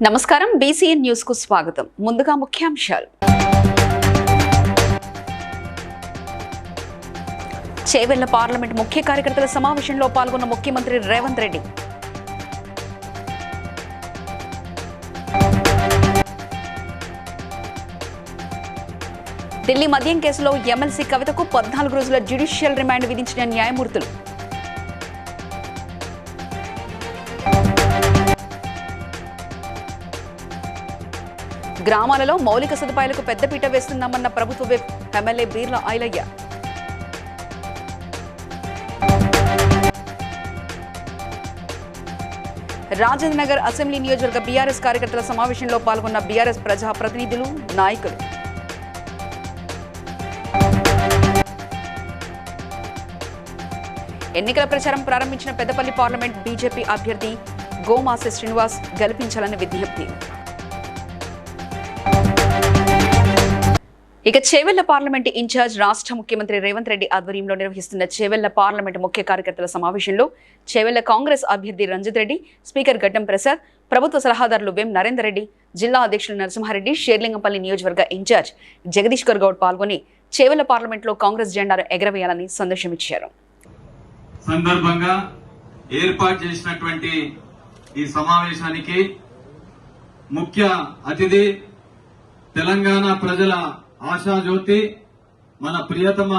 నమస్కారం BCN news కు స్వాగతం. ముందుగా ముఖ్యాంశాలు. చేవెళ్ల పార్లమెంట్ ముఖ్య కార్యకర్తల సమావేశంలో పాల్గొన్న ముఖ్యమంత్రి రేవంత్ రెడ్డి. ఢిల్లీ మద్యం కేసులో ఎమ్మెల్సీ కవితకు 14 రోజుల జ్యుడిషియల్ రిమాండ్ విధించిన న్యాయమూర్తులు. గ్రామాలలో మౌలిక సదుపాయాలకు పెద్దపీట వేస్తున్నామన్న ప్రభుత్వ whip MLA Beerla Ilaiah. Rajendra Nagar assembly నియోజకవర్గ బీఆర్ఎస్ కార్యకర్తల సమావేశంలో పాల్గొన్న బీఆర్ఎస్ ప్రజా ప్రతినిధులు, నాయకులు. ఎన్నికల ప్రచారం ప్రారంభించిన పెద్దపల్లి పార్లమెంట్ బీజేపీ అభ్యర్థి గోమాసె శ్రీనివాస్ గెలిపించాలని విజ్ఞప్తి. ఇక చేవెళ్ల పార్లమెంట్ ఇన్ఛార్జ్ రాష్ట్ర ముఖ్యమంత్రి రేవంత్ రెడ్డి ఆధ్వర్యంలో నిర్వహిస్తున్న చేవెళ్ల పార్లమెంట్ ముఖ్య కార్యకర్తల సమావేశంలో చేవెళ్ల కాంగ్రెస్ అభ్యర్థి రంజిత్ రెడ్డి, స్పీకర్ గడ్డం ప్రసాద్, ప్రభుత్వ సలహాదారులు వేం నరేందర్ రెడ్డి, జిల్లా అధ్యక్షులు నరసింహారెడ్డి, షేర్లింగంపల్లి నియోజకవర్గ ఇన్ఛార్జ్ జగదీశ్వర్ గౌడ్ పాల్గొని చేవెళ్ల పార్లమెంట్లో కాంగ్రెస్ జెండాను ఎగరవేయాలని సందేశమిచ్చారు. సందర్భంగా ఏర్పాటు చేసినటువంటి ఈ సమావేశానికి ముఖ్య అతిథి తెలంగాణ ప్రజల ఆశాజ్యోతి, మన ప్రియతమ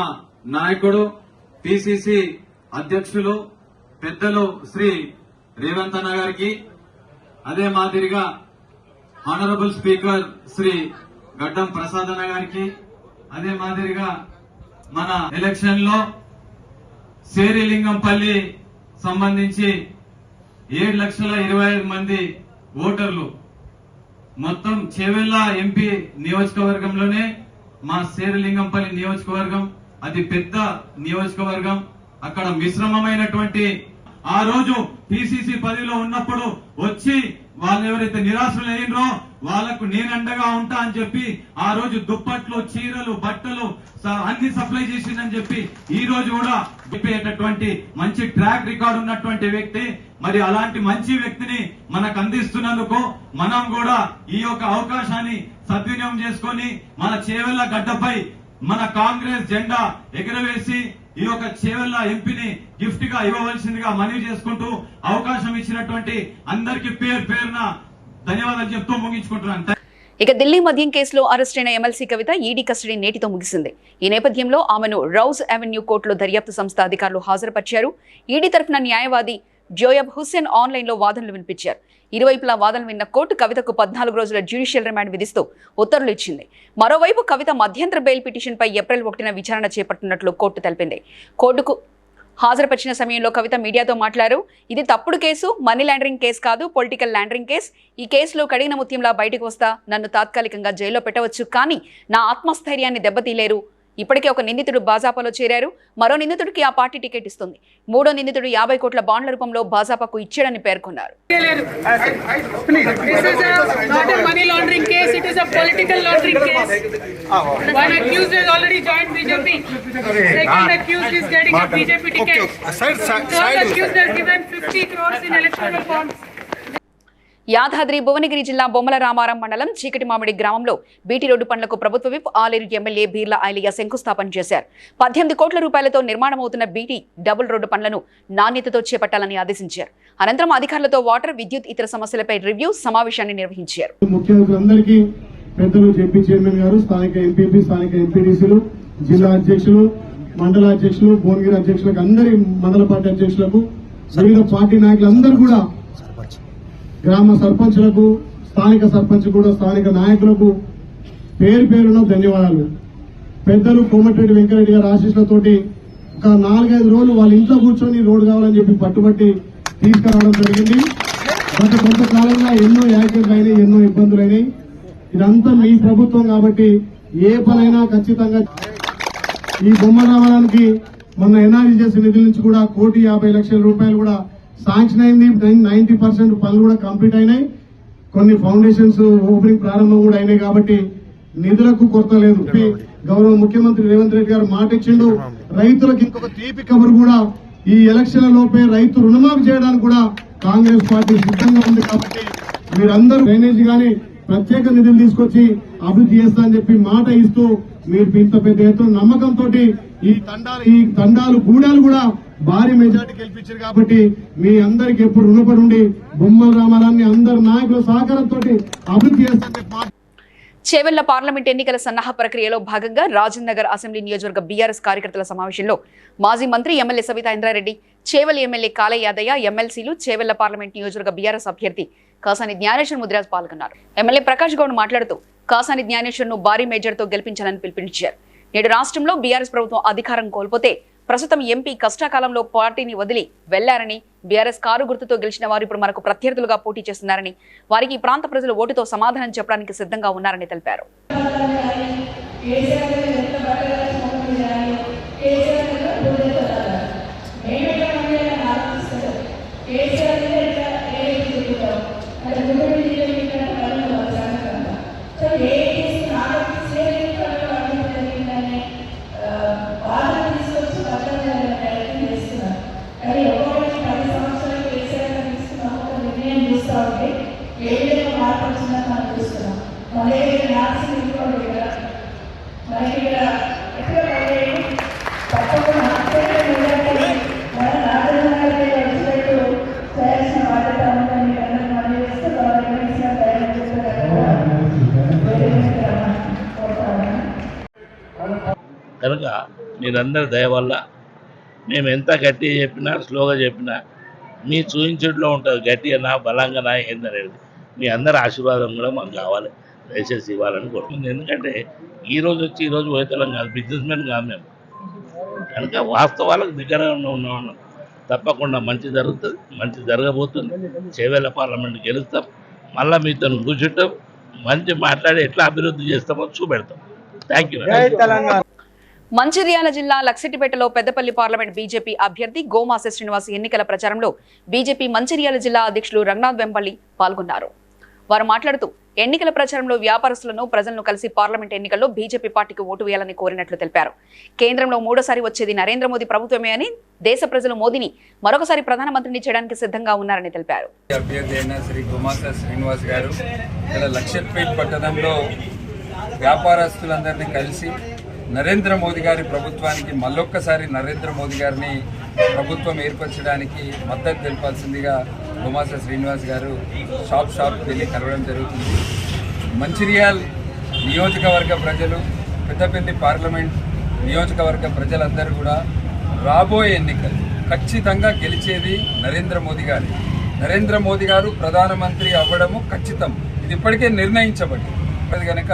నాయకుడు, పిసిసి అధ్యక్షులు పెద్దలు శ్రీ రేవంత్ అన్న గారికి, అదే మాదిరిగా ఆనరబుల్ స్పీకర్ శ్రీ గడ్డం ప్రసాద్ అన్న గారికి, అదే మాదిరిగా మన ఎలక్షన్ లో శేరిలింగంపల్లి సంబంధించి 7,25,000 మంది ఓటర్లు, మొత్తం చేవెళ్ల ఎంపీ నియోజకవర్గంలోనే మా శేరిలింగంపల్లి నియోజకవర్గం అతి పెద్ద నియోజకవర్గం. అక్కడ మిశ్రమమైనటువంటి ఆ రోజు పిసిసి పదవిలో ఉన్నప్పుడు వచ్చి వాళ్ళు ఎవరైతే నిరాశలు అయినరో వాళ్లకు నేను అండగా ఉంటా అని చెప్పి ఆ రోజు దుప్పట్లు, చీరలు, బట్టలు అన్ని సప్లై చేసిందని చెప్పి ఈ రోజు కూడా చెప్పేటటువంటి మంచి ట్రాక్ రికార్డు ఉన్నటువంటి వ్యక్తి. మరి అలాంటి మంచి వ్యక్తిని మనకు అందిస్తున్నందుకు మనం కూడా ఈ యొక్క అవకాశాన్ని సద్వినియోగం చేసుకొని మన చేవెళ్ల గడ్డపై మన కాంగ్రెస్ జెండా ఎగురవేసి ఈ యొక్క చేవెళ్ల ఎంపీని గిఫ్ట్ గా ఇవ్వవలసిందిగా మనవి చేసుకుంటూ అవకాశం ఇచ్చినటువంటి అందరికీ పేరున ధన్యవాదాలు చెప్తూ ముగించుకుంటున్నాను. ఇక ఢిల్లీ మద్యం కేసులో అరెస్టైన ఎమ్మెల్సీ కవిత ఈడీ కస్టడీ నేటితో ముగిసింది. ఈ నేపథ్యంలో ఆమెను రౌజ్ అవెన్యూ కోర్టులో దర్యాప్తు సంస్థ అధికారులు హాజరుపరిచారు. ఈడీ తరఫున న్యాయవాది జోయబ్ హుస్సేన్ ఆన్లైన్ లో వాదనలు వినిపించారు. ఇరువైపులా వాదనలు విన్న కోర్టు కవితకు 14 రోజుల జ్యుడిషియల్ రిమాండ్ విధిస్తూ ఉత్తర్వులు ఇచ్చింది. మరోవైపు కవిత మధ్యంతర బెయిల్ పిటిషన్పై ఏప్రిల్ 1న విచారణ చేపట్టినట్లు కోర్టు తెలిపింది. కోర్టుకు హాజరుపరిచిన సమయంలో కవిత మీడియాతో మాట్లాడారు. ఇది తప్పుడు కేసు, మనీ లాండరింగ్ కేసు కాదు, పొలిటికల్ లాండరింగ్ కేసు. ఈ కేసులో కడిగిన ముత్యంలా బయటకు వస్తా, నన్ను తాత్కాలికంగా జైల్లో పెట్టవచ్చు, కానీ నా ఆత్మస్థైర్యాన్ని దెబ్బతీలేరు. ఇప్పటికే ఒక నిందితుడు భాజపాలో చేరారు. మరో నిందితుడికి ఆ పార్టీ టికెట్ ఇస్తుంది. మూడో నిందితుడు 50 కోట్ల బాండ్ల రూపంలో భాజపాకు ఇచ్చాడని పేర్కొన్నారు. యాదాద్రి భువనగిరి జిల్లా బొమ్మల రామారం మండలం చీకటి మామిడి గ్రామంలో బీటీ రోడ్డు పనులకు ప్రభుత్వ విప్ ఆలేరు ఎమ్మెల్యే బీర్ల ఐలయ్య శంకుస్థాపన చేశారు. 18 కోట్ల రూపాయలతో నిర్మాణమవుతున్న బీటీ డబుల్ రోడ్డు పనులను నాణ్యతతో చేపట్టాలని ఆదేశించారు. అనంతరం అధికారులతో వాటర్, విద్యుత్, ఇతర సమస్యలపై రివ్యూ సమావేశాన్ని నిర్వహించారు. జిల్లా అధ్యక్షులు, మండల అధ్యక్షులు, భువనగిరి అధ్యక్షులకు, అందరి మండల పార్టీ అధ్యక్షులకు, వివిధ పార్టీ నాయకులందరూ కూడా, గ్రామ సర్పంచులకు, స్థానిక సర్పంచ్ కూడా, స్థానిక నాయకులకు పేరున ధన్యవాదాలు. పెద్దలు కోమటిరెడ్డి వెంకరెడ్డి గారి ఆశీస్సులతోటి ఒక 4-5 రోజులు వాళ్ళ ఇంట్లో కూర్చొని రోడ్డు కావాలని చెప్పి పట్టుబట్టి తీసుకురావడం జరిగింది. గత కొంతకాలంగా ఎన్నో యాక్సిడెంట్లు అయినాయి, ఎన్నో ఇబ్బందులు అయినాయి. ఇదంతా మీ ప్రభుత్వం కాబట్టి ఏ పనైనా ఖచ్చితంగా ఈ బొమ్మ రావడానికి మొన్న ఎన్ఆర్జీ చేసిన నిధుల నుంచి కూడా 1,50,00,000 రూపాయలు కూడా శాంక్షన్ అయింది. 90% పనులు కూడా కంప్లీట్ అయినాయి. కొన్ని ఫౌండేషన్స్ ఓపెనింగ్ ప్రారంభం కూడా అయినాయి. కాబట్టి నిధులకు కొరత లేదు. గౌరవ ముఖ్యమంత్రి రేవంత్ రెడ్డి గారు మాట ఇచ్చిండు. రైతులకు ఇంకొక తీపి కబురు కూడా, ఈ ఎలక్షన్ల లోపే రైతు రుణమాఫీ చేయడానికి కూడా కాంగ్రెస్ పార్టీ సిద్ధంగా ఉంది. కాబట్టి మీరందరూ డ్రైనేజ్ గానీ ప్రత్యేక నిధులు తీసుకొచ్చి అభివృద్ధి చేస్తా అని చెప్పి మాట ఇస్తూ మీరు ఇంత పెద్ద ఎత్తున నమ్మకంతో ఈ తండాలు గూడాలు కూడా భారీ మెజార్టీ గెలిపించారు కాబట్టి మీ అందరికి ఎప్పుడు రుణపడి ఉండి బొమ్మల రామారాన్ని అందరు నాయకుల సహకారంతో అభివృద్ధి చేస్తారని చెప్పి చేవెళ్ల పార్లమెంట్ ఎన్నికల సన్నాహ ప్రక్రియలో భాగంగా రాజేంద్ర నగర్ అసెంబ్లీ నియోజకవర్గ బీఆర్ఎస్ కార్యకర్తల సమావేశంలో మాజీ మంత్రి ఎమ్మెల్యే సవితా ఇంద్రారెడ్డి, చేవెళ్ల ఎమ్మెల్యే కాళయ్య యాదయ్య, ఎమ్మెల్సీలు, చేవెళ్ల పార్లమెంట్ నియోజకవర్గ బీఆర్ఎస్ అభ్యర్థి కాసాని జ్ఞానేశ్వర్ ముదిరాజ్ పాల్గొన్నారు. ఎమ్మెల్యే ప్రకాష్ గౌడ్ మాట్లాడుతూ కాసాని జ్ఞానేశ్వర్ ను భారీ మేజర్తో గెలిపించాలని పిలుపునిచ్చారు. నేడు రాష్ట్రంలో బీఆర్ఎస్ ప్రభుత్వం అధికారం కోల్పోతే ప్రస్తుతం ఎంపీ కష్టకాలంలో పార్టీని వదిలి వెళ్లారని, బీఆర్ఎస్ కారు గుర్తుతో గెలిచిన వారు ఇప్పుడు మనకు ప్రత్యర్థులుగా పోటీ చేస్తున్నారని, వారికి ఈ ప్రాంత ప్రజలు ఓటుతో సమాధానం చెప్పడానికి సిద్ధంగా ఉన్నారని తెలిపారు. కనుక మీరందరి దయ వల్ల మేము ఎంత గట్టిగా చెప్పినా స్లోగా చెప్పినా మీ చూపించట్లో ఉంటుంది, గట్టిగా బలంగా ఏందనేది మీ అందరి ఆశీర్వాదం కూడా మాకు కావాలి, దయచేసి ఇవ్వాలని కోరుకుంటుంది. ఎందుకంటే ఈరోజు వచ్చి ఈరోజు పోయేతలం కాదు, బిజినెస్ మెన్ కాదు మేము. కనుక వాస్తవాలకు దగ్గరగా ఉన్నాం. తప్పకుండా మంచి జరుగుతుంది, మంచి జరగబోతుంది. చేవెళ్ల పార్లమెంట్ గెలుస్తాం, మళ్ళీ మీతో కూర్చుంటాం, మంచి మాట్లాడి ఎట్లా అభివృద్ధి చేస్తామో చూపెడతాం. Thank you. మంచిర్యాల జిల్లా లక్సిటిపేటలో పెద్దపల్లి పార్లమెంట్ బీజేపీ అభ్యర్థి గోమాస శ్రీనివాస్ ఎన్నికల ప్రచారంలో బీజేపీ మంచిర్యాల జిల్లా అధ్యక్షులు రంగనాథ్ వెంపల్లి పాల్గొన్నారు. వారు మాట్లాడుతూ ఎన్నికల ప్రచారంలో వ్యాపారస్తులను, ప్రజలను కలిసి పార్లమెంట్ ఎన్నికల్లో బీజేపీ పార్టీకి ఓటు వేయాలని కోరినట్లు తెలిపారు. కేంద్రంలో మూడోసారి వచ్చేది నరేంద్ర మోదీ ప్రభుత్వమే అని, దేశ ప్రజలు మోదీని మరొకసారి ప్రధానమంత్రిని చేయడానికి సిద్ధంగా ఉన్నారని తెలిపారు. అభ్యర్థి అయిన శ్రీ గోమాస శ్రీనివాస్ గారు ఇక్కడ లక్షట్పేట్ పట్టణంలో వ్యాపారస్తులందరినీ కలిసి నరేంద్ర మోదీ గారి ప్రభుత్వానికి మళ్ళొక్కసారి నరేంద్ర మోదీ గారిని ప్రభుత్వం ఏర్పరచడానికి మద్దతు తెలిపాల్సిందిగా గోమాస శ్రీనివాస్ గారు షాప్ వెళ్ళి కలవడం జరుగుతుంది. మంచిర్యాల్ నియోజకవర్గ ప్రజలు, పెద్దపల్లి పార్లమెంట్ నియోజకవర్గ ప్రజలందరూ కూడా రాబోయే ఎన్నికలు ఖచ్చితంగా గెలిచేది నరేంద్ర మోదీ గారి. నరేంద్ర మోదీ గారు ప్రధానమంత్రి అవ్వడము ఖచ్చితం, ఇది ఇప్పటికే నిర్ణయించబడింది. అది కనుక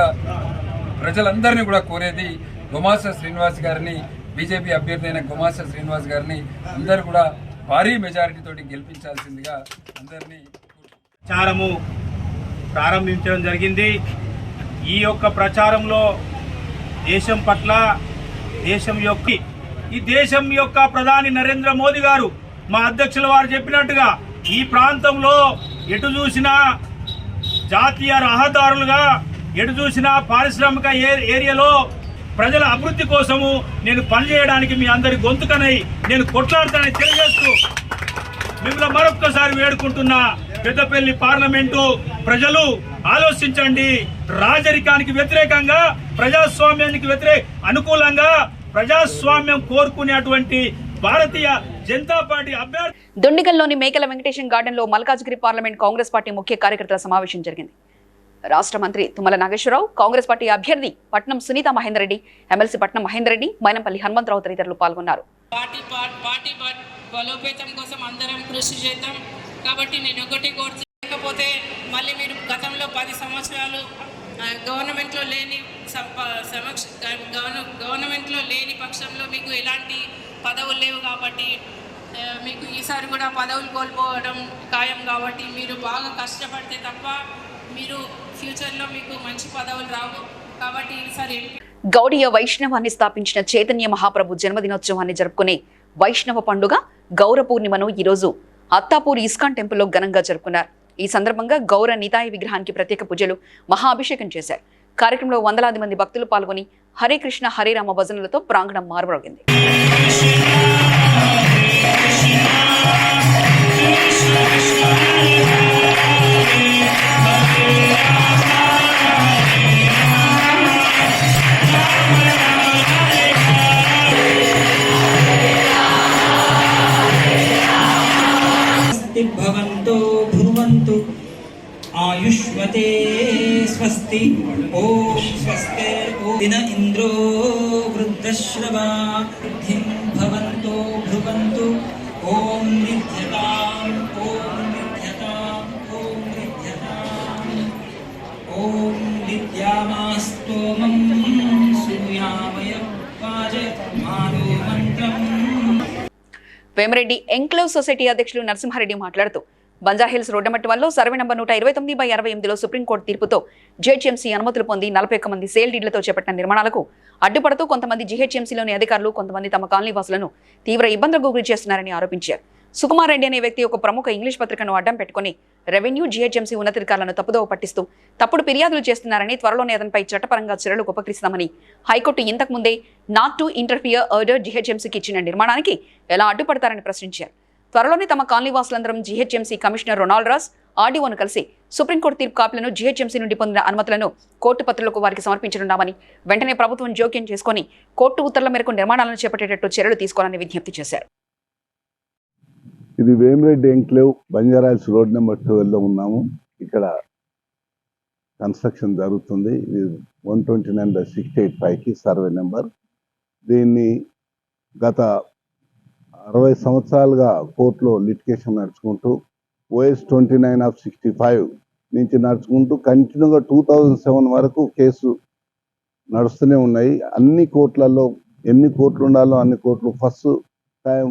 ప్రజలందరినీ కూడా కోరేది గోమాస శ్రీనివాస్ గారిని, బీజేపీ అభ్యర్థి అయిన గోమాస శ్రీనివాస్ గారిని అందరూ కూడా భారీ మెజారిటీతో గెలిపించాల్సిందిగా అందరినీ ప్రచారము ప్రారంభించడం జరిగింది. ఈ యొక్క ప్రచారంలో దేశం పట్ల, ఈ దేశం యొక్క ప్రధాని నరేంద్ర మోదీ గారు, మా అధ్యక్షుల వారు చెప్పినట్టుగా ఈ ప్రాంతంలో ఎటు చూసినా జాతీయ రహదారులుగా, ఎటు చూసినా పారిశ్రామిక ఏరియాలో ప్రజల అభివృద్ధి కోసము నేను పనిచేయడానికి మీ అందరి గొంతుకనై నేను కొట్లాడతానని తెలియజేస్తూ మిమ్మల్ని మరొక్కసారి వేడుకుంటున్నా. పెద్దపల్లి పార్లమెంటు ప్రజలు ఆలోచించండి. రాజరికానికి వ్యతిరేకంగా, ప్రజాస్వామ్యానికి అనుకూలంగా ప్రజాస్వామ్యం కోరుకునేటువంటి భారతీయ జనతా పార్టీ అభ్యర్థి. దొండిగల్లోని మేకల వెంకటేశం గార్డెన్ లో మల్కాజ్గిరి పార్లమెంట్ కాంగ్రెస్ పార్టీ ముఖ్య కార్యకర్తల సమావేశం జరిగింది. రాష్ట్ర మంత్రి తుమ్మల నాగేశ్వరరావు, కాంగ్రెస్ పార్టీ అభ్యర్థి పట్నం సునీత మహేందర్ రెడ్డి, ఎమ్మెల్సీ పట్నం మహేందర్ రెడ్డి, మైనంపల్లి హనుమంతరావు తదితరులు పాల్గొన్నారు. పార్టీ బలోపేతం కోసం అందరం కృషి చేద్దాం. కాబట్టి నేను ఒకటి కోరుకోకపోతే మళ్ళీ మీరు గతంలో 10 సంవత్సరాలు గవర్నమెంట్లో లేని పక్షంలో మీకు ఎలాంటి పదవులు లేవు. కాబట్టి మీకు ఈసారి కూడా పదవులు కోల్పోవడం ఖాయం. కాబట్టి మీరు బాగా కష్టపడితే తప్ప మీరు ఫ్యూచర్లో మీకు మంచి పదవులు రావు. కాబట్టి ఈసారి గౌడీయ వైష్ణవాన్ని స్థాపించిన చైతన్య మహాప్రభు జన్మదినోత్సవాన్ని జరుపుకునే వైష్ణవ పండుగ గౌర పూర్ణిమను ఈరోజు అత్తాపూర్ ఇస్కాన్ టెంపుల్లో ఘనంగా జరుపుకున్నారు. ఈ సందర్భంగా గౌర నితాయ విగ్రహానికి ప్రత్యేక పూజలు, మహాభిషేకం చేశారు. కార్యక్రమంలో వందలాది మంది భక్తులు పాల్గొని హరే కృష్ణ హరే రామ భజనలతో ప్రాంగణం మారుమోగింది. आयुष्मते स्वस्ति ओम स्वस्ते दिन इंद्रो वृद्धश्रवा धिं भवन्तो भ्रुवन्तु ओम निध्यताम् ओम निध्यताम् ओम निध्यताम् ओम नित्यामास्तोमं सूयामय वाज मानो मंत्रम्. వేమిరెడ్డి ఎంక్లేవ్ సొసైటీ అధ్యక్షులు నరసింహారెడ్డి మాట్లాడుతూ బంజాహిల్స్ రోడ్డమట్టి వల్ల సర్వే నంబర్ 129/68లో సుప్రీంకోర్టు తీర్పుతో జీహెచ్ఎంసీ అనుమతులు పొంది 41 మంది సేల్ డీడ్లతో చేపట్టిన నిర్మాణాలకు అడ్డుపడుతూ కొంతమంది జీహెచ్ఎంసీలోని అధికారులు కొంతమంది తమ కాలనీ వాసులను తీవ్ర ఇబ్బందులకు గురి చేస్తున్నారని ఆరోపించారు. సుకుమార్ రెడ్డి అనే వ్యక్తి ఒక ప్రముఖ ఇంగ్లీష్ పత్రికను అడ్డం పెట్టుకుని రెవెన్యూ జీహెచ్ఎంసీ ఉన్నతాధికారులను తప్పుదోవ పట్టిస్తూ తప్పుడు ఫిర్యాదులు చేస్తున్నారని, త్వరలోనే అతనిపై చట్టపరంగా చర్యలకు ఉపకరిస్తామని హైకోర్టు ఇంతకు ముందే నాట్ టు ఇంటర్ఫియర్ ఆర్డర్ జీహెచ్ఎంసీకి ఇచ్చిన నిర్మాణానికి ఎలా అడ్డుపడతారని ప్రశ్నించారు. త్వరలోనే తమ కాలనీ వాసులందరం జీహెచ్ఎంసీ కమిషనర్ రొనాల్డ్ రాస్ ఆర్డీఓను కలిసి సుప్రీంకోర్టు తీర్పు కాపీలను జీహెచ్ఎంసీ నుండి పొందిన అనుమతులను కోర్టు పత్రులకు వారికి సమర్పించనున్నామని, వెంటనే ప్రభుత్వం జోక్యం చేసుకుని కోర్టు ఉత్తర్వుల మేరకు నిర్మాణాలను చేపట్టేటట్టు చర్యలు తీసుకోవాలని విజ్ఞప్తి చేశారు. ఇది Vemireddy enclave Banjara Hills road number 12లో ఉన్నాము. ఇక్కడ కన్స్ట్రక్షన్ జరుగుతుంది. ఇది 129/68 సర్వే నెంబర్. దీన్ని గత 60 సంవత్సరాలుగా కోర్టులో లిటిగేషన్ నడుచుకుంటూ OS 29/65 నుంచి నడుచుకుంటూ కంటిన్యూగా 2007 వరకు కేసు నడుస్తూనే ఉన్నాయి. అన్ని కోర్టులలో ఎన్ని కోర్టులు ఉండాలో అన్ని కోర్టులు ఫస్ట్ టైం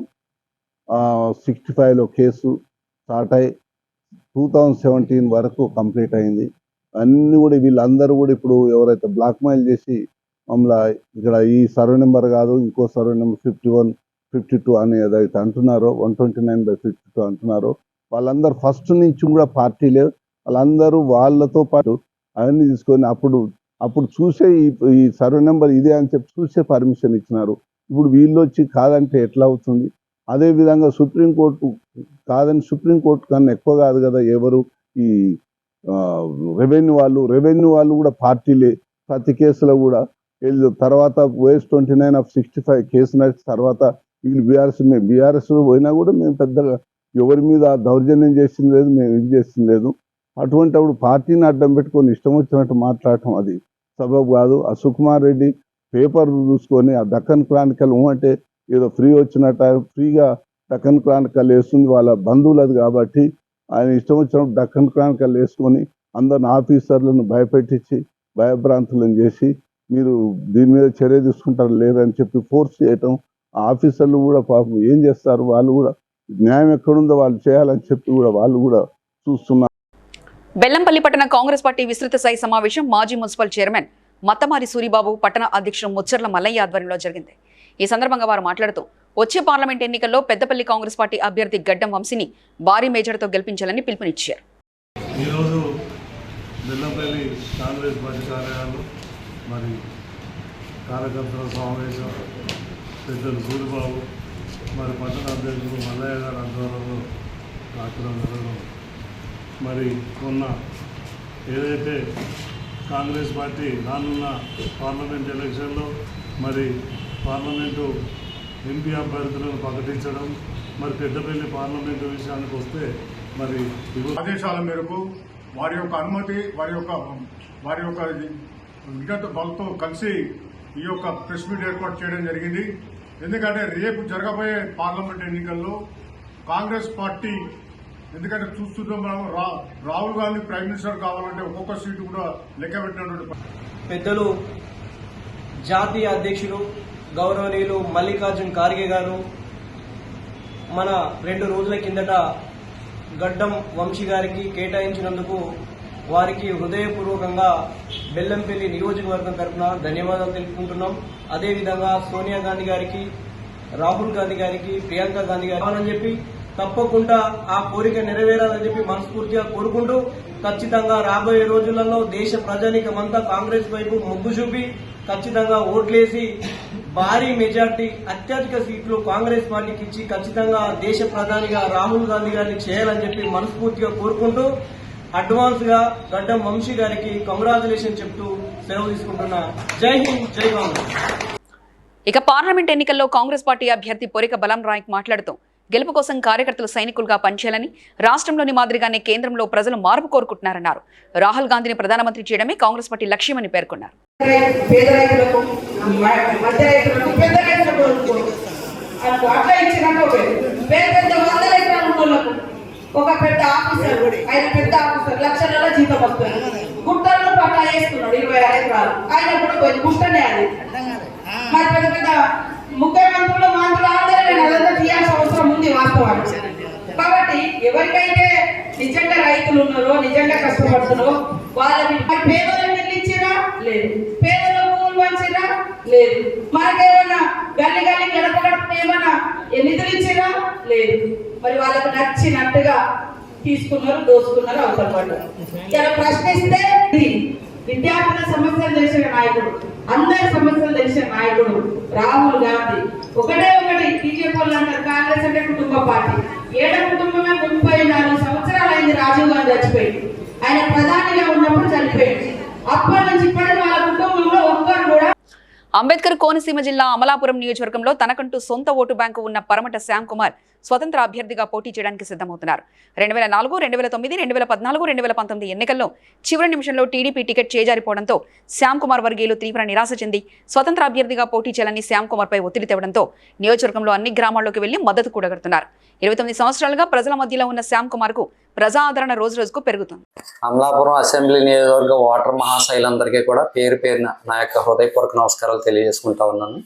65లో కేసు స్టార్ట్ అయ్యి 2017 వరకు కంప్లీట్ అయింది. అన్నీ కూడా వీళ్ళందరూ కూడా ఇప్పుడు ఎవరైతే బ్లాక్ మెయిల్ చేసి మమ్మల్ని ఇక్కడ ఈ సర్వే నెంబర్ కాదు ఇంకో సర్వే నెంబర్ 51, 52 అని ఏదైతే అంటున్నారో 129/52 అంటున్నారో వాళ్ళందరూ ఫస్ట్ నుంచి కూడా పార్టీలే. వాళ్ళందరూ వాళ్ళతో పాటు అవన్నీ తీసుకొని అప్పుడు చూసే ఈ సర్వే నెంబర్ ఇదే అని చెప్పి చూసే పర్మిషన్ ఇచ్చినారు. ఇప్పుడు వీళ్ళు వచ్చి కాదంటే ఎట్లా అవుతుంది? అదేవిధంగా సుప్రీంకోర్టు కాదని సుప్రీంకోర్టు కన్నా ఎక్కువ కాదు కదా ఎవరు ఈ రెవెన్యూ వాళ్ళు కూడా పార్టీలే. ప్రతి కేసులో కూడా తర్వాత OS 29/65 కేసు నడిచిన తర్వాత వీళ్ళు బీఆర్ఎస్ పోయినా కూడా మేము పెద్దగా ఎవరి మీద దౌర్జన్యం చేసింది లేదు, మేము ఇది చేసింది లేదు. అటువంటి అప్పుడు పార్టీని అడ్డం పెట్టుకొని ఇష్టం వచ్చినట్టు మాట్లాడటం అది సబబు కాదు. ఆ సుకుమార్ రెడ్డి పేపర్ చూసుకొని ఆ దక్కన్ క్రానికల్ అంటే ఏదో ఫ్రీ వచ్చినట్టు ఫ్రీగా దక్కన్ క్రానికల్ వేస్తుంది వాళ్ళ బంధువులది కాబట్టి ఆయన ఇష్టం వచ్చినప్పుడు దక్కన్ క్రానికల్ వేసుకొని అందరిని ఆఫీసర్లను భయపెట్టించి భయభ్రాంతులను చేసి మీరు దీని మీద చర్య తీసుకుంటారు లేదని చెప్పి ఫోర్స్ చేయటం. ఆఫీసర్లు కూడా పాపం ఏం చేస్తారు, వాళ్ళు కూడా న్యాయం ఎక్కడుందో వాళ్ళు చేయాలని చెప్పి కూడా వాళ్ళు కూడా చూస్తున్నారు. బెల్లంపల్లి పట్టణ కాంగ్రెస్ పార్టీ విస్తృత స్థాయి సమావేశం మాజీ మున్సిపల్ చైర్మన్ మత్తమారి సూరిబాబు, పట్టణ అధ్యక్షుడు ముచ్చర్ల మల్లయ్య ఆధ్వర్యంలో జరిగింది. ఈ సందర్భంగా వారు మాట్లాడుతూ వచ్చే పార్లమెంట్ ఎన్నికల్లో పెద్దపల్లి కాంగ్రెస్ పార్టీ అభ్యర్థి గడ్డం వంశీని భారీ మేజర్తో గెలిపించాలని పిలుపునిచ్చారు. ఈరోజు బెల్లంపల్లి కాంగ్రెస్ పార్టీ కార్యాలయంలో మరి కార్యకర్తల సమావేశం పెద్దలు సూరిబాబు మరి పట్టణ అధ్యక్షుడు మల్లయ్య గారి ఆధ్వర్యంలో జరగడం మరి కొన్న ఏదైతే కాంగ్రెస్ పార్టీ రానున్న పార్లమెంట్ ఎలక్షన్లో మరి పార్లమెంటు ఎంపీ అభ్యర్థులను ప్రకటించడం, మరి పెద్దపల్లి పార్లమెంటు విషయానికి వస్తే మరి ఆదేశాల మేరకు వారి యొక్క అనుమతి వారి యొక్క విగత వాళ్ళతో కలిసి ఈ యొక్క ప్రెస్ మీట్ ఏర్పాటు చేయడం జరిగింది. ఎందుకంటే రేపు జరగబోయే పార్లమెంట్ ఎన్నికల్లో కాంగ్రెస్ పార్టీ ఎందుకంటే చూస్తున్నాం మనం రాహుల్ గాంధీ ప్రైమ్ మినిస్టర్ కావాలంటే ఒక్కొక్క సీటు కూడా లెక్క పెట్టినటువంటి పెద్దలు జాతీయ అధ్యక్షులు గౌరవనీయులు మల్లికార్జున్ ఖార్గే గారు మన 2 రోజుల కిందట గడ్డం వంశీ గారికి కేటాయించినందుకు వారికి హృదయపూర్వకంగా బెల్లంపల్లి నియోజకవర్గం తరఫున ధన్యవాదాలు తెలుపుకుంటున్నాం. అదేవిధంగా సోనియా గాంధీ గారికి, రాహుల్ గాంధీ గారికి, ప్రియాంక గాంధీ గారికి అని చెప్పి తప్పకుండా ఆ కోరిక నెరవేరాలని చెప్పి మనస్ఫూర్తిగా కోరుకుంటూ ఖచ్చితంగా రాబోయే రోజులలో దేశ ప్రజానీకమంతా కాంగ్రెస్ వైపు మొగ్గు చూపి ఖచ్చితంగా ఓట్లేసి భారీ మెజార్టీ అత్యధిక సీట్లు కాంగ్రెస్ పార్టీకి ఇచ్చి ఖచ్చితంగా దేశ ప్రధానిగా రాహుల్ గాంధీ గారిని చేయాలని చెప్పి మనస్ఫూర్తిగా కోరుకుంటూ అడ్వాన్స్ గా గడ్డం వంశీ గారికి కంగ్రాచులేషన్ చెప్తూ సెలవు తీసుకుంటున్నా. జై హింద్, జై కాంగ్రెస్. ఇక పార్లమెంట్ ఎన్నికల్లో కాంగ్రెస్ పార్టీ అభ్యర్థి పొరిక బలం రాయ్ మాట్లాడుతూ గెలుపు కోసం కార్యకర్తలు సైనికులుగా పనిచేయాలని, రాష్ట్రంలోని మాదిరిగానే కేంద్రంలో ప్రజలు మార్పు కోరుకుంటున్నారన్నారు. రాహుల్ గాంధీని ప్రధానమంత్రి చేయడమే కాంగ్రెస్ పార్టీ లక్ష్యమని పేర్కొన్నారు. ఒక పెద్ద ఆఫీసర్ ఆయన పెద్ద ఆఫీసర్ లక్షలలో జీతం వస్తుంది. గుట్టల్లో పట్టా వేసుకున్నాడు 26 ఎకరాలు. ఆయన కూడా పోయింది గుట్టనే అది. మరి పెద్ద పెద్ద ముఖ్యమంత్రులు మంత్రులు అందరూ అదంతా తీయాల్సిన అవసరం ఉంది వాస్తవానికి. కాబట్టి ఎవరికైతే నిజంగా రైతులు ఉన్నారో, నిజంగా కష్టపడుతున్నారో వాళ్ళని మరి పేదలకు ఇల్లు ఇచ్చిరా లేదు, పేదలకు భూములు పంచిరా లేదు, మనకేమన్నా గల్లి గల్లి గడప గడప ఏమన్నా నిధులు ఇచ్చిరా లేదు. మరి వాళ్ళకు నచ్చినట్టుగా తీసుకున్నారు, దోసుకున్నారు, అవసరం పడ్డారు. ఇలా ప్రశ్నిస్తే విద్యార్థుల సమస్యలు తెలిసిన నాయకుడు, అందరి సమస్యలు తెలిసిన నాయకుడు రాహుల్ గాంధీ. ఒకటి బీజేపీ వాళ్ళు అంటారు కాంగ్రెస్ అంటే కుటుంబ పార్టీ. ఏడ కుటుంబమే 34 సంవత్సరాలు అయింది రాజీవ్ గాంధీ చచ్చిపోయింది. ఆయన ప్రధానిగా ఉన్నప్పుడు చనిపోయింది. అప్పటి నుంచి ఇప్పటికి వాళ్ళ కుటుంబంలో ఒక్కరు కూడా. అంబేద్కర్ కోనసీమ జిల్లా అమలాపురం నియోజకవర్గంలో తనకంటూ సొంత ఓటు బ్యాంకు ఉన్న పరమట శ్యామ్ కుమార్ స్వతంత్ర అభ్యర్థిగా పోటీ చేయడానికి సిద్ధమవుతున్నారు. 2004, 2009, 2014, 2019 ఎన్నికల్లో చివరి నిమిషంలో టీడీపీ టికెట్ చేజారిపోవడంతో శ్యామ్ కుమార్ వర్గీయులు తీవ్ర నిరాశ చెంది స్వతంత్ర అభ్యర్థిగా పోటీ చేయాలని శ్యామ్ కుమార్ పై ఒత్తిడి తేవడంతో నియోజకవర్గంలో అన్ని గ్రామాల్లోకి వెళ్లి మద్దతు కూడగడుతున్నారు. 29 సంవత్సరాలుగా ప్రజల మధ్యలో ఉన్న శ్యామ్ కుమార్ కు ప్రజా ఆదరణ రోజు రోజుకు పెరుగుతుంది. అమలాపురం అసెంబ్లీ నియోజకవర్గ ఓటర్ మహాశైలందరికీ కూడా పేరు పేరున నా యొక్క హృదయపూర్వక నమస్కారాలు తెలియజేసుకుంటా ఉన్నాను.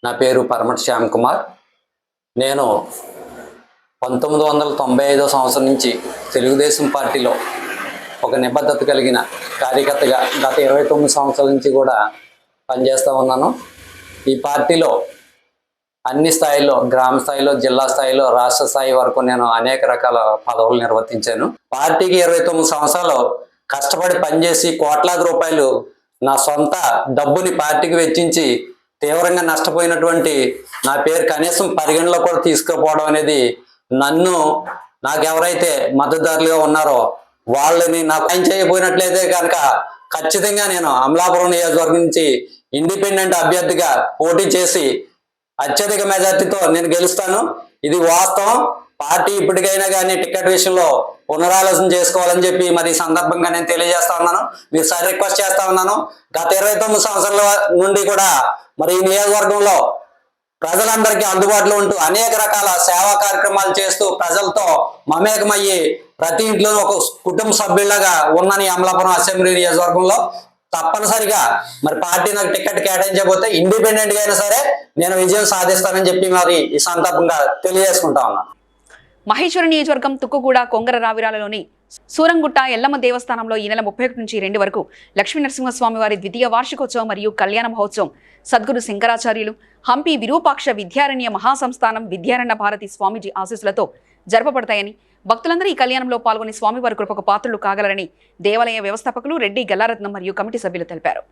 నా పేరు పరమట శ్యామ్ కుమార్. నేను 1995 సంవత్సరం నుంచి తెలుగుదేశం పార్టీలో ఒక నిబద్ధత కలిగిన కార్యకర్తగా గత 29 సంవత్సరాల నుంచి కూడా పనిచేస్తూ ఉన్నాను. ఈ పార్టీలో అన్ని స్థాయిలో, గ్రామ స్థాయిలో, జిల్లా స్థాయిలో, రాష్ట్ర స్థాయి వరకు నేను అనేక రకాల పదవులు నిర్వర్తించాను. పార్టీకి 29 సంవత్సరాలు కష్టపడి పనిచేసి కోట్లాది రూపాయలు నా సొంత డబ్బుని పార్టీకి వెచ్చించి తీవ్రంగా నష్టపోయినటువంటి నా పేరు కనీసం పరిగణలో కూడా తీసుకుపోవడం అనేది నాకు ఎవరైతే మద్దతుదారులుగా ఉన్నారో వాళ్ళని నాకు పని చేయబోయినట్లయితే కనుక ఖచ్చితంగా నేను అమలాపురం నియోజకవర్గం నుంచి ఇండిపెండెంట్ అభ్యర్థిగా పోటీ చేసి అత్యధిక మెజార్టీతో నేను గెలుస్తాను. ఇది వాస్తవం. పార్టీ ఇప్పటికైనా కానీ టికెట్ విషయంలో పునరాలోచన చేసుకోవాలని చెప్పి మరి సందర్భంగా నేను తెలియజేస్తా ఉన్నాను. మీరు సార్ రిక్వెస్ట్ చేస్తా ఉన్నాను. గత 29 సంవత్సరాల నుండి కూడా మరి ఈ నియోజకవర్గంలో ప్రజలందరికీ అందుబాటులో ఉంటూ అనేక రకాల సేవా కార్యక్రమాలు చేస్తూ ప్రజలతో మమేకమయ్యి ప్రతి ఇంట్లో ఒక కుటుంబ సభ్యులాగా ఉన్నాను ఈ అమలాపురం అసెంబ్లీ నియోజకవర్గంలో. తప్పనిసరిగా మరి పార్టీ నాకు టికెట్ కేటాయించకపోతే ఇండిపెండెంట్ గా అయినా సరే నేను విజయం సాధిస్తానని చెప్పి మరి ఈ సందర్భంగా తెలియజేసుకుంటా ఉన్నాను. మహేశ్వరం నియోజకవర్గం తుక్కుగూడ కొంగర రావిరాలలోని సూరంగుట్ట ఎల్లమ్మ దేవస్థానంలో ఈ నెల 31 నుంచి 2 వరకు లక్ష్మీ నరసింహస్వామి వారి ద్వితీయ వార్షికోత్సవం మరియు కళ్యాణ మహోత్సవం సద్గురు శంకరాచార్యులు హంపి విరూపాక్ష విద్యారణ్య మహాసంస్థానం విద్యారణ్య భారతి స్వామీజీ ఆశీస్సులతో జరపబడతాయని, భక్తులందరూ ఈ కళ్యాణంలో పాల్గొని స్వామివారి కృపకు పాత్రలు కాగలరని దేవాలయ వ్యవస్థాపకులు రెడ్డి గల్లారత్నం మరియు కమిటీ సభ్యులు తెలిపారు.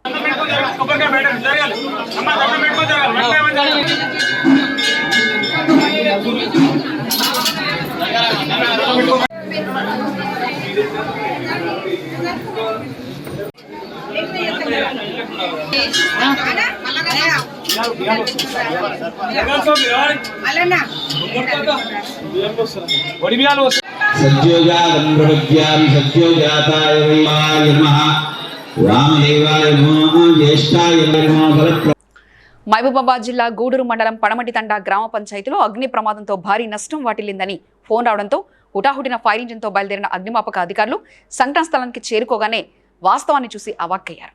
మహబూబాబాద్ జిల్లా గూడూరు మండలం పడమటి తండా గ్రామ పంచాయతీలో అగ్ని ప్రమాదంతో భారీ నష్టం వాటిల్లిందని ఫోన్ రావడంతో హుటాహుటిన ఫైర్ ఇంజిన్తో బయలుదేరిన అగ్నిమాపక అధికారులు సంఘటనా స్థలానికి చేరుకోగానే వాస్తవాన్ని చూసి అవాక్కయ్యారు.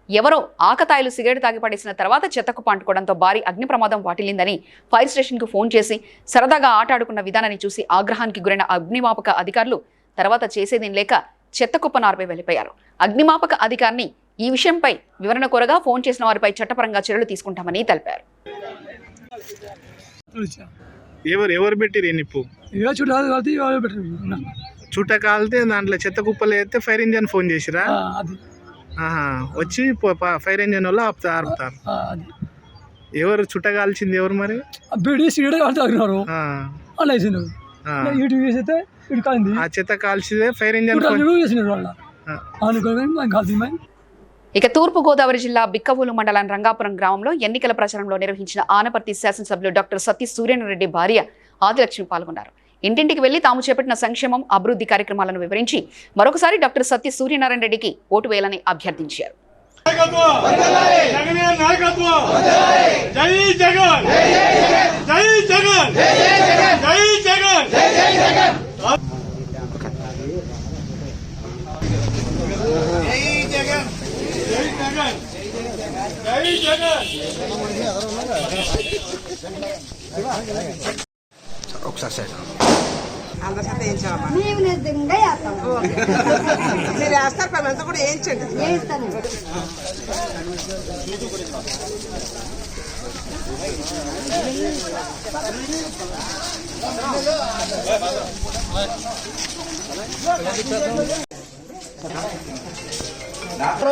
ఎవరో ఆకతాయిలు సిగరెట్ తాగి పడేసిన తర్వాత చెత్తకుప్ప అంటుకోవడంతో భారీ అగ్ని ప్రమాదం వాటిల్లిందని ఫైర్ స్టేషన్కు ఫోన్ చేసి సరదాగా ఆట ఆడుకున్న విధానాన్ని చూసి ఆగ్రహానికి గురైన అగ్నిమాపక అధికారులు తర్వాత చేసేదేం లేక చెత్తకుప్ప నార్పై వెళ్ళిపోయారు. అగ్నిమాపక అధికారిని ఈ విషయంపై వివరణ కోరగా ఫోన్ చేసిన వారిపై చట్టపరంగా చర్యలు తీసుకుంటామని తెలిపారు. ఎవరు పెట్టిరు నిప్పు చుట్ట కాలితే దాంట్లో చెత్త కుప్పలు వేస్తే ఫైర్ ఇంజన్ ఫోన్ చేసిరా? వచ్చి ఫైర్ ఇంజన్ వల్ల ఆపుతారు. ఎవరు చుట్ట కాల్చింది ఎవరు మరి? ఆ చెత్త కాల్చితే ఫైర్ ఇంజన్. ఇక తూర్పు గోదావరి జిల్లా బిక్కవోలు మండలం రంగాపురం గ్రామంలో ఎన్నికల ప్రచారంలో నిర్వహించిన ఆనపర్తి శాసనసభ్యులు డాక్టర్ సతీ సూర్యనారెడ్డి భార్య ఆదిలక్ష్మి పాల్గొన్నారు. ఇంటింటికి వెళ్లి తాము చేపట్టిన సంక్షేమం, అభివృద్ధి కార్యక్రమాలను వివరించి మరొకసారి డాక్టర్ సత్య సూర్యనారాయణ రెడ్డికి ఓటు వేయాలని అభ్యర్థించారు. ఒకసారి మేము నిజంగా చేస్తాము. మీరు వేస్తారు పని కూడా వేయించండి. వేయిస్తాను.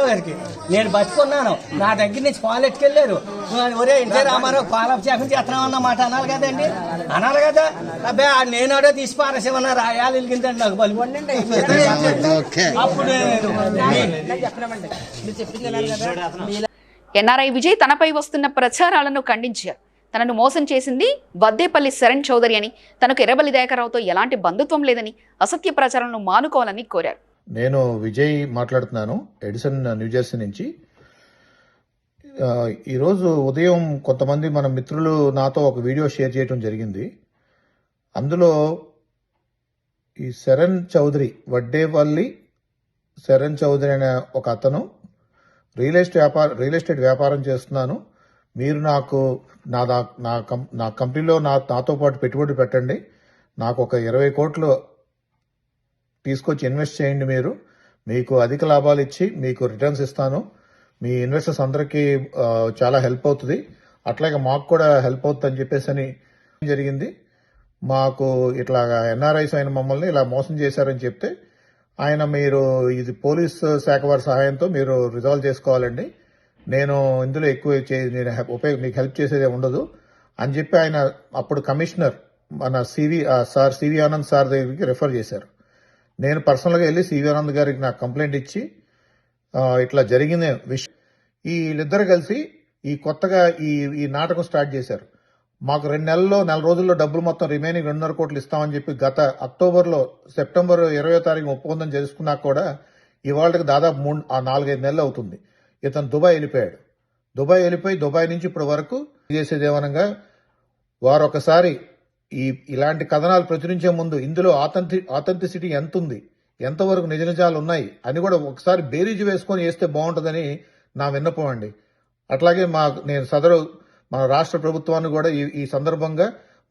గారికి నేను బతుకున్నాను. నా దగ్గర నుంచి పాలు ఎట్టుకెళ్ళారు. ఒరే ఎన్టీ రామారావు పాలాభిషేకం చేస్తున్నామన్న మాట అనాలి కదండి, అనాలి కదా. అబ్బాయి నేనాడో తీసి పారసేమన్నా రాయాలి వెలిగిందండి నాకు బలిపండి. అప్పుడు ఎన్ఆర్ఐ విజయ్ తనపై వస్తున్న ప్రచారాలను ఖండించారు. తనను మోసం చేసింది వద్దేపల్లి శరణ్ చౌదరి అని, తనకు ఎర్రబల్లి దయాకర్రావుతో ఎలాంటి బంధుత్వం లేదని, అసత్య ప్రచారాలను మానుకోవాలని కోరారు. నేను విజయ్ మాట్లాడుతున్నాను, ఎడిసన్ న్యూజెర్సీ నుంచి. ఈరోజు ఉదయం కొంతమంది మన మిత్రులు నాతో ఒక వీడియో షేర్ చేయడం జరిగింది. అందులో ఈ శరణ్ చౌదరి, వడ్డేపల్లి శరణ్ చౌదరి అనే ఒక అతను రియల్ ఎస్టేట్ వ్యాపారం చేస్తున్నాను, మీరు నాకు నా కంపెనీలో నాతో పాటు పెట్టుబడి పెట్టండి, నాకు ఒక 20 కోట్లు తీసుకొచ్చి ఇన్వెస్ట్ చేయండి, మీకు అధిక లాభాలు ఇచ్చి మీకు రిటర్న్స్ ఇస్తాను, మీ ఇన్వెస్టర్స్ అందరికీ చాలా హెల్ప్ అవుతుంది, అట్లాగే మాకు కూడా హెల్ప్ అవుతుంది అని చెప్పేసి అని జరిగింది. మాకు ఇట్లా ఎన్ఆర్ఐస్ అయిన మమ్మల్ని ఇలా మోసం చేశారని చెప్తే ఆయన, మీరు ఇది పోలీస్ శాఖ వారి సహాయంతో మీరు రిజాల్వ్ చేసుకోవాలండి, నేను ఇందులో ఎక్కువ మీకు హెల్ప్ చేసేదే ఉండదు అని చెప్పి ఆయన అప్పుడు కమిషనర్ మన సివి ఆనంద్ సార్ దగ్గరికి రెఫర్ చేశారు. నేను పర్సనల్గా వెళ్ళి సివి ఆనంద్ గారికి నాకు కంప్లైంట్ ఇచ్చి ఇట్లా జరిగిన విషయం, వీళ్ళిద్దరు కలిసి ఈ కొత్తగా ఈ నాటకం స్టార్ట్ చేశారు. మాకు 2 రోజుల్లో డబ్బులు మొత్తం రిమైనింగ్ 2.5 కోట్లు ఇస్తామని చెప్పి గత సెప్టెంబర్ 20వ తారీఖు ఒప్పందం చేసుకున్నా కూడా ఇవాళకి దాదాపు 4-5 నెలలు అవుతుంది. ఇతను దుబాయ్ వెళ్ళిపోయాడు. దుబాయ్ నుంచి ఇప్పటి వరకు చేసేదేమనగా వారు ఒకసారి ఇలాంటి కథనాలు ప్రచురించే ముందు ఇందులో ఆథెంటిసిటీ ఎంత ఉంది, ఎంతవరకు నిజాలు ఉన్నాయి అని కూడా ఒకసారి బేరీజు వేసుకొని వేస్తే బాగుంటుందని నా విన్నపం అండి. అట్లాగే నేను మన రాష్ట్ర ప్రభుత్వాన్ని కూడా ఈ సందర్భంగా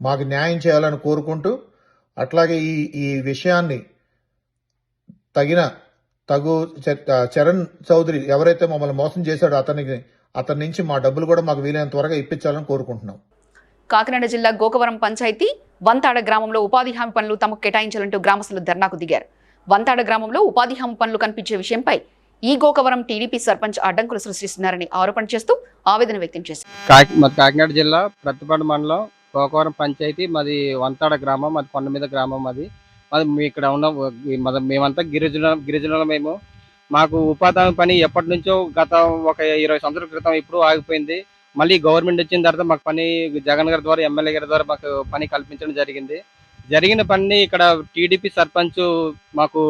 మాకు న్యాయం చేయాలని కోరుకుంటూ, అట్లాగే ఈ విషయాన్ని తగు చరణ్ చౌదరి ఎవరైతే మమ్మల్ని మోసం చేశాడో అతని నుంచి మా డబ్బులు కూడా మాకు వీలైనంత త్వరగా ఇప్పించాలని కోరుకుంటున్నాం. కాకినాడ జిల్లా గోకవరం పంచాయతీ వంతాడ గ్రామంలో ఉపాధి హామీ పనులు తమకు కేటాయించాలంటూ గ్రామస్తులు ధర్నాకు దిగారు. వంతాడ గ్రామంలో ఉపాధి హామీ పనులు కనిపించే విషయంపై ఈ గోకవరం టీడీపీ సర్పంచ్ అడ్డంకులు సృష్టిస్తున్నారని ఆరోపణ చేస్తూ ఆవేదన వ్యక్తం చేశారు. కాకినాడ జిల్లా ప్రతిపాడు మండలం గోకవరం పంచాయతీ మాది వంతాడ గ్రామం, మాది కొండ మీద గ్రామం. మాది ఇక్కడ ఉన్న మేమంతా గిరిజనులు. మాకు ఉపాధి హామీ పని ఎప్పటి నుంచో గత ఒక 20 సంవత్సరాల క్రితం ఇప్పుడు ఆగిపోయింది. మళ్ళీ గవర్నమెంట్ వచ్చిన తర్వాత మాకు పని జగన్ గారి ద్వారా, ఎమ్మెల్యే గారి ద్వారా మాకు పని కల్పించడం జరిగింది. జరిగిన పని ఇక్కడ టీడీపీ సర్పంచ్ మాకు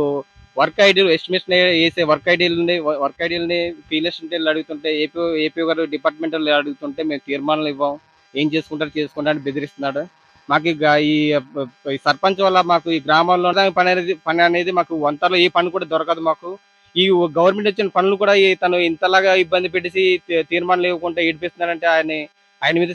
వర్క్ ఐడీలు ఎస్టిమేషన్ వేసే వర్క్ ఐడీలని పీఎల్ఎస్టీలు అడుగుతుంటే, ఏపీ గారు డిపార్ట్మెంట్లు అడుగుతుంటే మేము తీర్మానాలు ఇవ్వం, ఏం చేసుకుంటారు అని బెదిరిస్తున్నాడు. మాకు ఈ సర్పంచ్ వల్ల మాకు ఈ గ్రామంలో పని అనేది మాకు వంతలో ఏ పని కూడా దొరకదు. మాకు ఈ గవర్నమెంట్ వచ్చిన పనులు కూడా తను ఇంతలాగా ఇబ్బంది పెట్టేసి తీర్మానాలు ఇవ్వకుండా ఏడిపిస్తున్నారంటే ఆయన మీద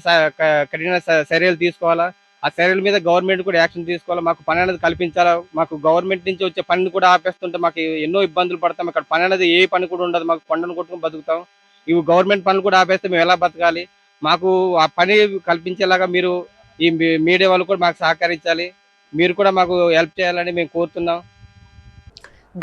కఠిన చర్యలు తీసుకోవాలా. ఆ చర్యల మీద గవర్నమెంట్ కూడా యాక్షన్ తీసుకోవాలా. మాకు పని అనేది కల్పించాలా. మాకు గవర్నమెంట్ నుంచి వచ్చే పనిని కూడా ఆపేస్తుంటే మాకు ఎన్నో ఇబ్బందులు పడతాం. అక్కడ పని అనేది ఏ పని కూడా ఉండదు. మాకు కొండను కొట్టుకుని బతుకుతాం. ఇవి గవర్నమెంట్ పనులు కూడా ఆపేస్తే మేము ఎలా బతకాలి? మాకు ఆ పని కల్పించేలాగా మీరు ఈ మీడియా వాళ్ళు కూడా మాకు సహకరించాలి. మీరు కూడా మాకు హెల్ప్ చేయాలని మేము కోరుతున్నాం.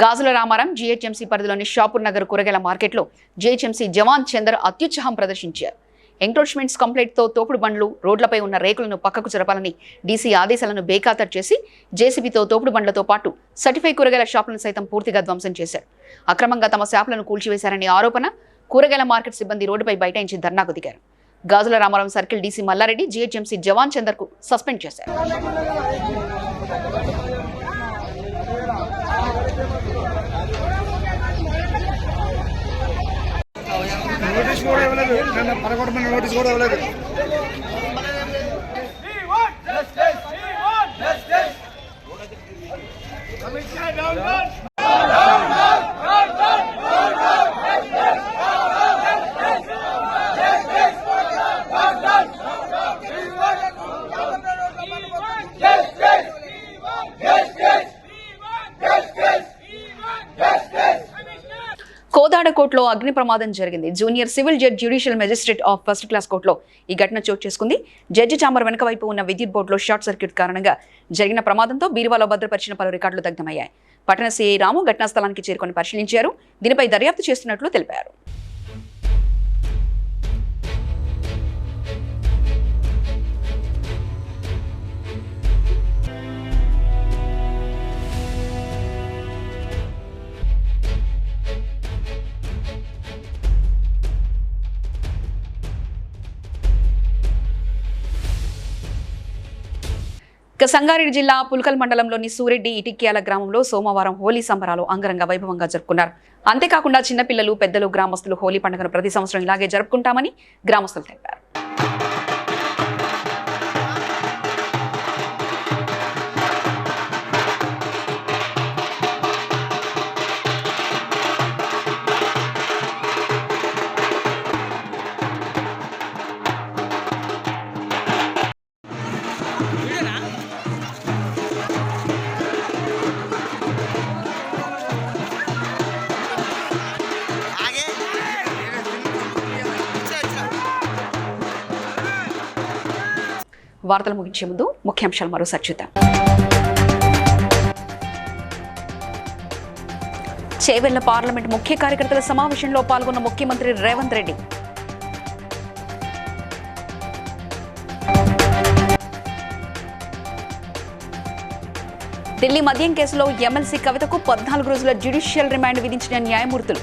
గాజుల రామారం జీహెచ్ఎంసీ పరిధిలోని షాపూర్ నగర్ కూరగాయల మార్కెట్లో జీహెచ్ఎంసీ జవాన్ చందర్ అత్యుత్సాహం ప్రదర్శించారు. ఎంక్రోచ్మెంట్స్ కంప్లైంట్తో తోపుడు బండ్లు, రోడ్లపై ఉన్న రేకులను పక్కకు జరపాలని డీసీ ఆదేశాలను బేఖాతరు చేసి జేసీబీతో తోపుడు బండ్లతో పాటు సర్టిఫై కూరగాయల షాపులను సైతం పూర్తిగా ధ్వంసం చేశారు. అక్రమంగా తమ షాపులను కూల్చివేశారని ఆరోపణ. కూరగాయల మార్కెట్ సిబ్బంది రోడ్డుపై బైఠాయించి ధర్నాకు దిగారు. Gajula Ramarao circle DC Malla Reddy GHMC jawan చందర్కు సస్పెండ్ చేశారు. కోదాడ కోర్టులో అగ్ని ప్రమాదం జరిగింది. Junior civil judge judicial magistrate of first class కోర్టులో ఈ ఘటన చోటు చేసుకుంది. జడ్జి చాంబర్ వెనుక వైపు ఉన్న విద్యుత్ బోర్డులో షార్ట్ సర్క్యూట్ కారణంగా జరిగిన ప్రమాదంతో బీరువాలో భద్రపరిచిన పలు రికార్డులు దగ్ధమయ్యాయి. పట్టణ సీఐ రాము ఘటనా స్థలానికి చేరుకొని పరిశీలించారు. దీనిపై దర్యాప్తు చేస్తున్నట్లు తెలిపారు. సంగారెడ్డి జిల్లా పుల్కల్ మండలంలోని సూరెడ్డి ఇటిక్యాల గ్రామంలో సోమవారం హోలీ సంబరాలు అంగరంగ వైభవంగా జరుపుకున్నారు. అంతేకాకుండా చిన్నపిల్లలు, పెద్దలు, గ్రామస్తులు హోలీ పండుగను ప్రతి సంవత్సరం ఇలాగే జరుపుకుంటామని గ్రామస్తులు తెలిపారు. వార్తలు ముగించే ముందు ముఖ్యాంశాలు మరోసారి చూద్దాం. చేవెళ్ల పార్లమెంట్ ముఖ్య కార్యకర్తల సమావేశంలో పాల్గొన్న ముఖ్యమంత్రి రేవంత్ రెడ్డి. ఢిల్లీ మద్యం కేసులో ఎమ్మెల్సీ కవితకు 14 రోజుల జ్యుడిషియల్ రిమాండ్ విధించిన న్యాయమూర్తులు.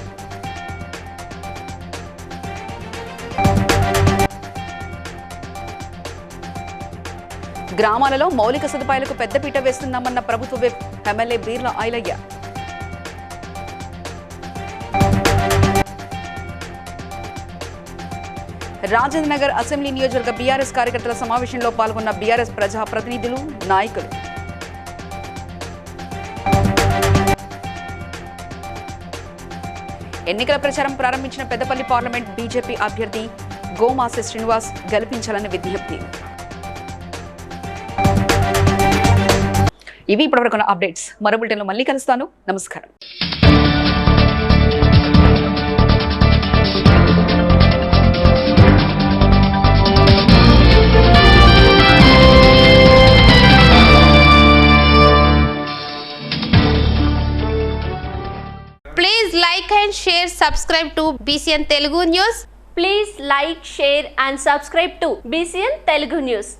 గ్రామాలలో మౌలిక సదుపాయాలకు పెద్దపీట వేస్తున్నామన్న ప్రభుత్వ whip MLA Beerla Ilaiah. Rajendra Nagar assembly నియోజకవర్గ బీఆర్ఎస్ కార్యకర్తల సమావేశంలో పాల్గొన్న బీఆర్ఎస్ ప్రజా ప్రతినిధులు, నాయకులు. ఎన్నికల ప్రచారం ప్రారంభించిన పెద్దపల్లి పార్లమెంట్ బీజేపీ అభ్యర్థి గోమాసె శ్రీనివాస్ గెలిపించాలని విజ్ఞప్తి. ఇవి ఇప్పటివరకు అప్డేట్స్. మరో బులెటిన్లో మళ్ళీ కలుస్తాను. నమస్కారం. Please like and share, subscribe to BCN Telugu News. Please like, share and subscribe to BCN Telugu News.